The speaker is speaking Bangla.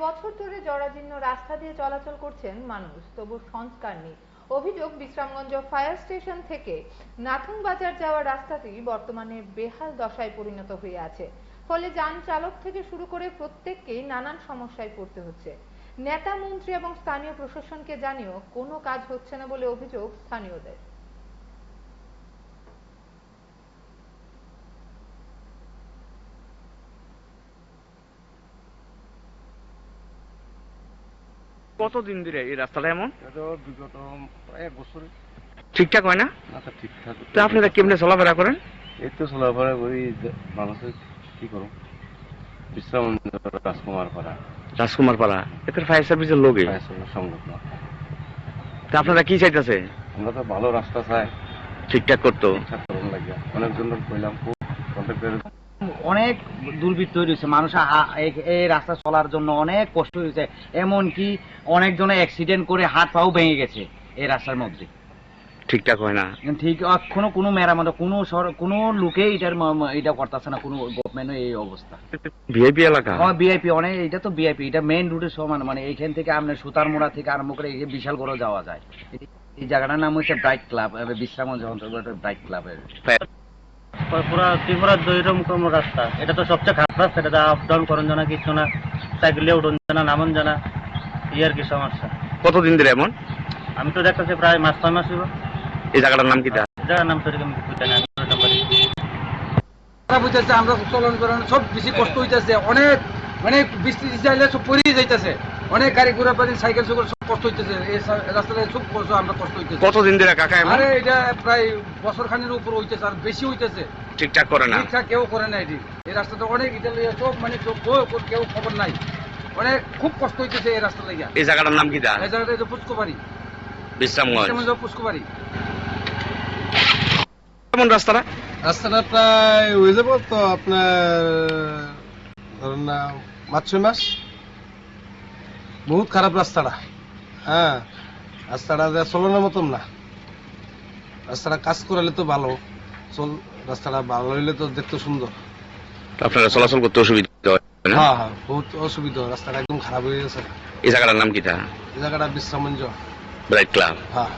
বছর ধরে জরাজীর্ণ রাস্তা দিয়ে চলাচল করছেন মানুষ, তবু সংস্কার নেই। অভিযোগ, বিশ্রামগঞ্জ ফায়ার স্টেশন থেকে নাথুং বাজার যাওয়ার রাস্তাটি বর্তমানে বেহাল দশায় পরিণত হয়ে আছে। ফলে যান চালক থেকে শুরু করে প্রত্যেককেই নানান সমস্যায় পড়তে হচ্ছে। নেতা, মন্ত্রী এবং স্থানীয় প্রশাসনকে জানিয়েও কোনো কাজ হচ্ছে না বলে অভিযোগ স্থানীয়দের। কতদিন ধরে এই রাস্তাটা এমন? বিগত প্রায় 1 বছর ঠিকঠাক হয় না? আচ্ছা ঠিকঠাক। তো আপনারা কেমনে চলাফেরা করেন? এই তো চলাফেরা করি, মানুষের কি করো, বিশ্রাম রাজকুমার পাড়া এদের ফায়ার সার্ভিসের লোকে সংগঠন। তা আপনারা কি চাইতেছে? আমরা তো ভালো রাস্তা চাই, ঠিকঠাক করতো। ঠিকঠাক করুন লাগে। অনেকজন কইলাম, খুব কন্ট্রাক্টর অনেক দুর্বৃত্ত তৈরি হয়েছে, মানুষ এই রাস্তা চলার জন্য অনেক কষ্ট হয়েছে। এমনকি অনেকজনে অ্যাক্সিডেন্ট করে হাত পাও ভেঙে গেছে এই রাস্তার মধ্যে। ঠিকঠাক হয় না, ঠিক এখনো কোনো মেরামত কোনো লোকে এটা করতেছে না, কোনো গভর্নমেন্ট। এই অবস্থা ভিআইপি এলাকা। ভিআইপি অনেক, এটা তো ভিআইপি, এটা মেইন রুটের সমান। মানে এইখান থেকে আপনার সুতারমোড়া থেকে আরম্ভ করে বিশাল করে যাওয়া যায়। এই জায়গাটার নাম হচ্ছে ব্রাইট ক্লাব, বিশ্রামগঞ্জ অন্তর্গত ব্রাইট ক্লাবের। পুরা ত্রিপুরা দৈরম রাস্তা, এটা তো সবচেয়ে খারাপ রাস্তা। এটা আপ ডাউন করুন জানা, কিছু না, সাইকেলে উঠুন জানা, নামন জানা, এই আর কি সমস্যা। কতদিন ধরে এমন? আমি তো দেখতেছি প্রায় 5-6 মাস হইব। এই জায়গাটার নাম কি? জায়গার নাম তো এরকম কিছু জানি আমি। খারাপ হইতেছে, আমরা চলন করেন সব বেশি কষ্ট হইতেছে। অনেক মানে বৃষ্টি চাইলে সব পড়িয়ে যাইতেছে। অনেক গাড়ি ঘোড়া পানি সাইকেল সকল সব কষ্ট হইতেছে। এই রাস্তায় খুব কষ্ট, আমরা কষ্ট হইতেছে। কতদিন ধরে কাকা এমন? আরে এটা প্রায় বছর খানির উপর হইতেছে, আর বেশি হইতেছে। ঠিকঠাক করে না, ঠিকঠাক কেউ করে না। এই রাস্তাটা অনেক ইটালিয়া সব মানে কেউ খবর নাই। অনেক খুব কষ্ট হইতেছে এই রাস্তা লাগিয়া। এই জায়গাটার নাম কি? এই জায়গাটা পুষ্কবাড়ি, বিশ্রামগঞ্জ পুষ্কবাড়ি। কেমন রাস্তাটা? রাস্তাটা প্রায় হয়ে যাবো তো আপনার ধরেন না 5-6 মাস। বহুত খারাপ রাস্তাটা। হ্যাঁ, রাস্তাটা চলানোর মতন না। রাস্তাটা কাজ করালে তো ভালো, রাস্তাটা ভালো হইলে তো দেখতে সুন্দর। আপনারা চলাচল করতে অসুবিধা হয় না? হ্যাঁ হ্যাঁ, বহুত অসুবিধা। রাস্তাটা একদম খারাপ হয়ে গেছে। এই জায়গাটার নাম কি? এই জায়গাটা বিশ্রামগঞ্জ ব্রাইট ক্লাব। হ্যাঁ।